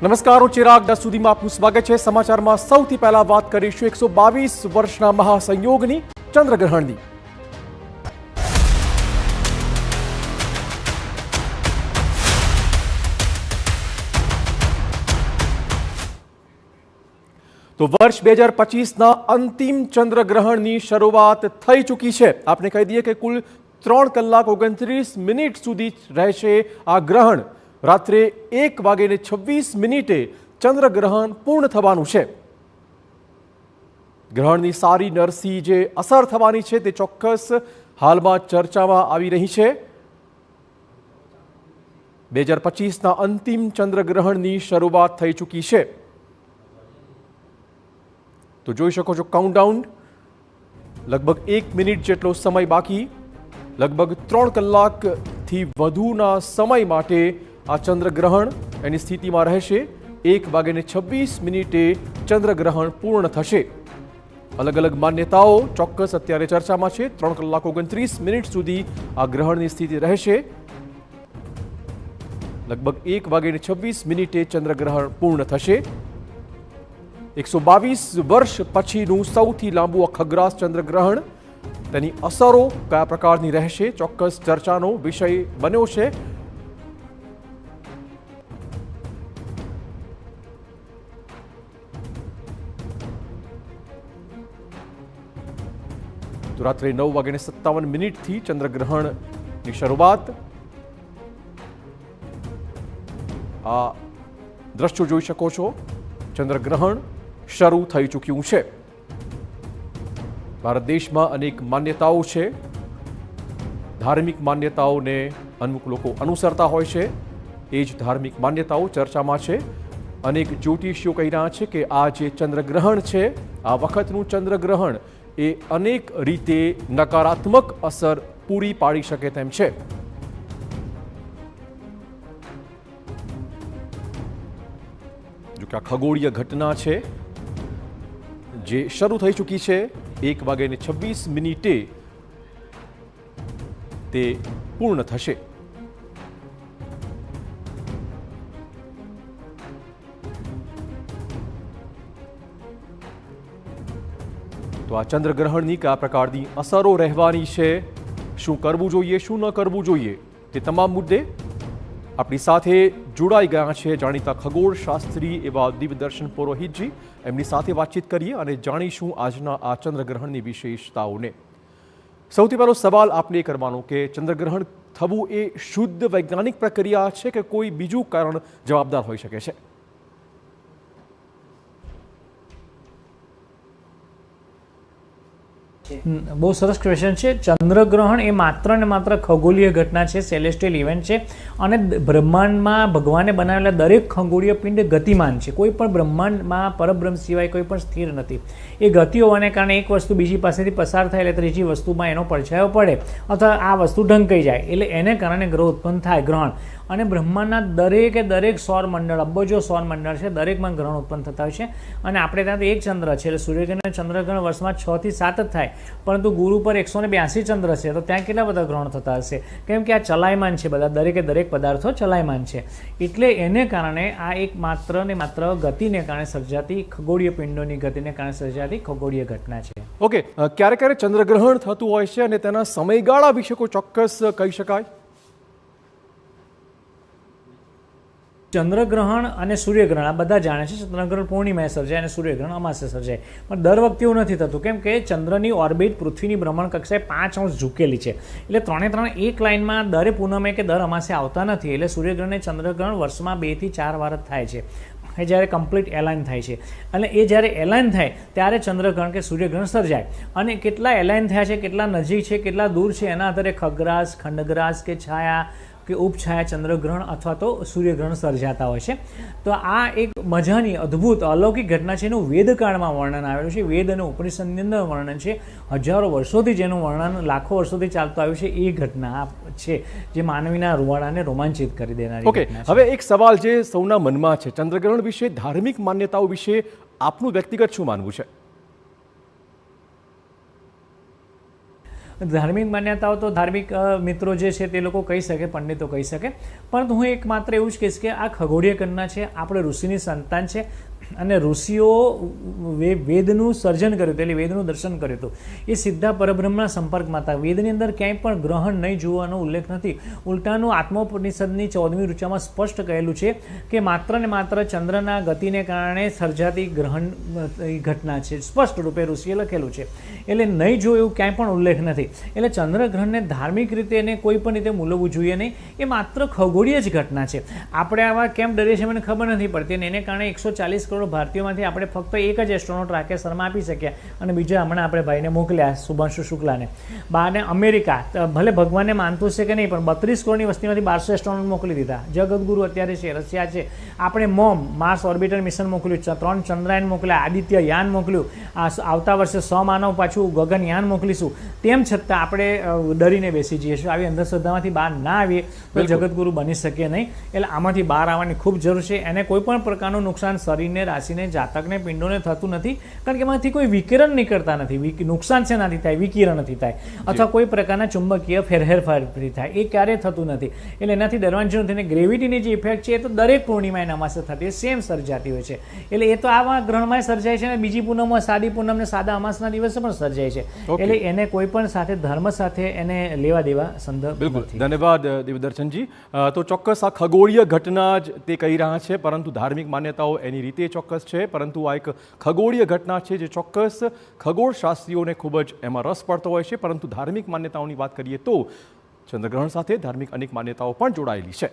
નમસ્કાર, હું ચિરાગ. 10 સુધીમાં આપનું સ્વાગત છે. સમાચારમાં સૌથી પહેલા વાત કરીશું 122 વર્ષના મહાસંયોગની, ચંદ્રગ્રહણની. તો વર્ષ 2025ના અંતિમ ચંદ્રગ્રહણની શરૂઆત થઈ ચૂકી છે. આપને કહી દઈએ કે કુલ 3 કલાક 29 મિનિટ સુધી રહેશે આ ગ્રહણ. રાત્રે 1:26 ચંદ્રગ્રહણ પૂર્ણ થવાનું છે. ગ્રહણની સારી નરસી જે અસર થવાની છે તે ચોક્કસ હાલમાં ચર્ચામાં આવી રહી છે. 2025ના અંતિમ ચંદ્રગ્રહણની શરૂઆત થઈ ચૂકી છે. તો જોઈ શકો છો કાઉન્ટડાઉન. લગભગ 1 મિનિટ જેટલો સમય બાકી. લગભગ 3 કલાકથી વધુના સમય માટે આ ચંદ્રગ્રહણ એની સ્થિતિમાં રહેશે. 1:26 ચંદ્રગ્રહણ પૂર્ણ થશે. અલગ અલગ માન્યતાઓ ચોક્કસ અત્યારે ચર્ચામાં છે. 3 કલાક 29 સુધી આ ગ્રહણની સ્થિતિ રહેશે. લગભગ 1:26 ચંદ્રગ્રહણ પૂર્ણ થશે. 122 વર્ષ પછીનું સૌથી લાંબુ ખગ્રાસ ચંદ્રગ્રહણ. તેની અસરો કયા પ્રકારની રહેશે ચોક્કસ ચર્ચાનો વિષય બન્યો છે. તો રાત્રે 9:57 ચંદ્રગ્રહણની શરૂઆત. આ દ્રશ્યો જોઈ શકો છો. ચંદ્રગ્રહણ શરૂ થઈ ચૂક્યું છે. ભારત દેશમાં અનેક માન્યતાઓ છે. ધાર્મિક માન્યતાઓને અમુક લોકો અનુસરતા હોય છે. એ જ ધાર્મિક માન્યતાઓ ચર્ચામાં છે. અનેક જ્યોતિષીઓ કહી રહ્યા છે કે આ જે ચંદ્રગ્રહણ છે, આ વખતનું ચંદ્રગ્રહણ એ અનેક રીતે નકારાત્મક અસર પૂરી પાડી શકે તેમ છે. જો કે આ ખગોળીય ઘટના છે જે શરૂ થઈ ચૂકી છે. 1:26 તે પૂર્ણ થશે. તો આ ચંદ્રગ્રહણની કયા પ્રકારની અસરો રહેવાની છે, શું કરવું જોઈએ, શું ન કરવું જોઈએ, તે તમામ મુદ્દે આપણી સાથે જોડાઈ ગયા છે જાણીતા ખગોળ શાસ્ત્રી એવા દિવ્યદર્શન પુરોહિતજી. એમની સાથે વાતચીત કરીએ અને જાણીશું આજના આ ચંદ્રગ્રહણની વિશેષતાઓને. સૌથી પહેલો સવાલ આપને કરવાનો કે ચંદ્રગ્રહણ થવું એ શુદ્ધ વૈજ્ઞાનિક પ્રક્રિયા છે કે કોઈ બીજું કારણ જવાબદાર હોઈ શકે છે? બહુ સરસ ક્વેશ્ચન છે. ચંદ્રગ્રહણ એ માત્ર ને માત્ર ખગોળીય ઘટના છે, સેલેસ્ટિયલ ઇવેન્ટ છે. અને બ્રહ્માંડમાં ભગવાને બનાવેલા દરેક ખગોળીય પિંડ ગતિમાન છે. કોઈ પણ બ્રહ્માંડમાં પરબ્રહ્મ સિવાય કોઈ પણ સ્થિર નથી. એ ગતિ હોવાને કારણે એક વસ્તુ બીજી પાસેથી પસાર થાય એટલે ત્રીજી વસ્તુમાં એનો પડછાયો પડે અથવા આ વસ્તુ ઢંકાઈ જાય એટલે એને કારણે ગ્રહ ઉત્પન્ન થાય, ગ્રહણ. અને બ્રહ્માંડના દરેક સૌરમંડળ, અબજો સૌરમંડળ છે, દરેકમાં ગ્રહણ ઉત્પન્ન થતા હોય છે. અને આપણે ત્યાં તો એક ચંદ્ર છે એટલે સૂર્યગ્રહણ ચંદ્રગ્રહણ વર્ષમાં 6 થી 7 જ થાય. પરંતુ ગુરુ પર 182 ચંદ્ર છે તો ત્યાં કેટલા બધા ગ્રહણ થતા હશે? કેમ કે આ ચલાયમાન છે, બધા દરેક પદાર્થો ચલાયમાન છે. એટલે એને કારણે આ એક માત્ર ને માત્ર ગતિને કારણે સર્જાતી, ખગોળીય પિંડોની ગતિને કારણે સર્જાતી ખગોળીય ઘટના છે. ઓકે, ક્યારે ચંદ્રગ્રહણ થતું હોય છે અને તેના સમયગાળા વિશે કોઈ ચોક્કસ કહી શકાય? ચંદ્રગ્રહણ અને સૂર્યગ્રહણ આ બધા જાણે છે. ચંદ્રગ્રહણ પૂર્ણિમાએ સર્જાય અને સૂર્યગ્રહણ અમાસે સર્જાય. પણ દર વખતે એવું નથી થતું. કેમ કે ચંદ્રની ઓર્બિટ પૃથ્વીની ભ્રમણ કક્ષાએ 5 અંશ ઝૂકેલી છે. એટલે 3 એક લાઇનમાં દર પૂનમે કે દર અમાસે આવતા નથી. એટલે સૂર્યગ્રહણ અને ચંદ્રગ્રહણ વર્ષમાં 2 થી 4 વાર જ થાય છે. એ જ્યારે કમ્પ્લીટ એલાઇન થાય છે. અને એ જ્યારે એલાઇન થાય ત્યારે ચંદ્રગ્રહણ કે સૂર્યગ્રહણ સર્જાય. અને કેટલા એલાઇન થયા છે, કેટલા નજીક છે, કેટલા દૂર છે, એના આધારે ખગ્રાસ, ખંડગ્રાસ કે છાયા કે ઉપછાયા ચંદ્રગ્રહણ અથવા તો સૂર્યગ્રહણ સર્જાતા હોય છે. તો આ એક મજાની અદ્ભુત અલૌકિક ઘટના છે. એનું વેદકાળમાં વર્ણન આવેલું છે. વેદ અને ઉપનિષદની અંદર વર્ણન છે. હજારો વર્ષોથી જેનું વર્ણન, લાખો વર્ષોથી ચાલતું આવ્યું છે. એ ઘટના છે જે માનવીના રૂવાડાને રોમાંચિત કરી દેનારી. ઓકે, હવે એક સવાલ જે સૌના મનમાં છે, ચંદ્રગ્રહણ વિશે, ધાર્મિક માન્યતાઓ વિશે આપનું વ્યક્તિગત શું માનવું છે? ધાર્મિક માન્યતાઓ તો ધાર્મિક મિત્રો જે છે તે લોકો કહી શકે, પંડિતો કહી શકે, પરંતુ હું એક માત્ર એવું જ કહીશ કે આ ખગોળીય ગણના છે, આપણે ઋષિની સંતાન છે અને ઋષિઓ વેદનું સર્જન કર્યું હતું, એટલે વેદનું દર્શન કર્યું હતું. એ સીધા પરબ્રહ્મના સંપર્કમાં હતા. વેદની અંદર ક્યાંય પણ ગ્રહણ નહીં જોવાનો ઉલ્લેખ નથી. ઉલટાનું આત્મોપનિષદની 14મી ઋચામાં સ્પષ્ટ કહેલું છે કે માત્ર ને માત્ર ચંદ્રના ગતિને કારણે સર્જાતી ગ્રહણ ઘટના છે. સ્પષ્ટ રૂપે ઋષિએ લખેલું છે. એટલે નહીં જોયું ક્યાંય પણ ઉલ્લેખ નથી. એટલે ચંદ્રગ્રહણને ધાર્મિક રીતે એને કોઈ પણ રીતે મૂલવવું જોઈએ નહીં. એ માત્ર ખગોળીય જ ઘટના છે. આપણે આવા કેમ ડરીએ છીએ મને ખબર નથી પડતી, અને એને કારણે 140 કરોડ ભારતીયોમાંથી આપણે ફક્ત એક જ એસ્ટ્રોનોટ રાકેશ શર્મા આપી શક્યા, અને બીજા હમણાં આપણે ભાઈને મોકલ્યા શુભાંશુ શુક્લાને. બહારને અમેરિકા ભલે ભગવાનને માનતું છે કે નહીં, પણ 32 કરોડની વસ્તીમાંથી 1200 એસ્ટ્રોનોટ મોકલી દીધા. જગતગુરુ અત્યારે છે, રશિયા છે. આપણે માર્સ ઓર્બિટર મિશન મોકલ્યું, 3 ચંદ્રયાન મોકલ્યા, આદિત્ય યાન મોકલ્યું. આવતા વર્ષે 100 માનવ પાછું ગગનયાન મોકલીશું. તેમ છતાં આપણે ડરીને બેસી જઈએ છીએ. આવી અંધશ્રદ્ધામાંથી બહાર ના આવીએ તો જગતગુરુ બની શકે નહીં. એટલે આમાંથી બહાર આવવાની ખૂબ જરૂર છે. એને કોઈ પણ પ્રકારનું નુકસાન શરીરને, રાશિને, જાતકને, પિંડોને થતું નથી, કારણ કે એમાંથી કોઈ વિકિરણ નીકળતા નથી. નુકસાન છે નથી થાય, વિકિરણ નથી થાય, અથવા કોઈ પ્રકારના ચુંબકીય ફેરફાર થાય, એ ક્યારેય થતું નથી. એટલે એનાથી ડરવાની જરૂર નથી. ગ્રેવિટીની જે ઇફેક્ટ છે એ તો દરેક પૂર્ણિમાએ અમાસે થતી સેમ સર્જાતી હોય છે. એટલે એ તો આવા ગ્રહણમાં સર્જાય છે, અને બીજી પૂનમમાં સાદી પૂનમને સાદા અમાસના દિવસે પણ સર્જાય છે. એટલે એને કોઈ પણ સાથે ધર્મ સાથે એને લેવા દેવા સંદર્ભ. બિલકુલ, ધન્યવાદ દેવદર્શનજી. તો ચોક્કસ આ ખગોળીય ઘટના જ તે કહી રહ્યા છે, પરંતુ ધાર્મિક માન્યતાઓ એની રીતે ચોક્કસ છે. પરંતુ આ એક ખગોળીય ઘટના છે જે ચોક્કસ ખગોળશાસ્ત્રીઓને ખૂબ જ એમાં રસ પડતો હોય છે. પરંતુ ધાર્મિક માન્યતાઓની વાત કરીએ તો ચંદ્રગ્રહણ સાથે ધાર્મિક અનેક માન્યતાઓ પણ જોડાયેલી છે.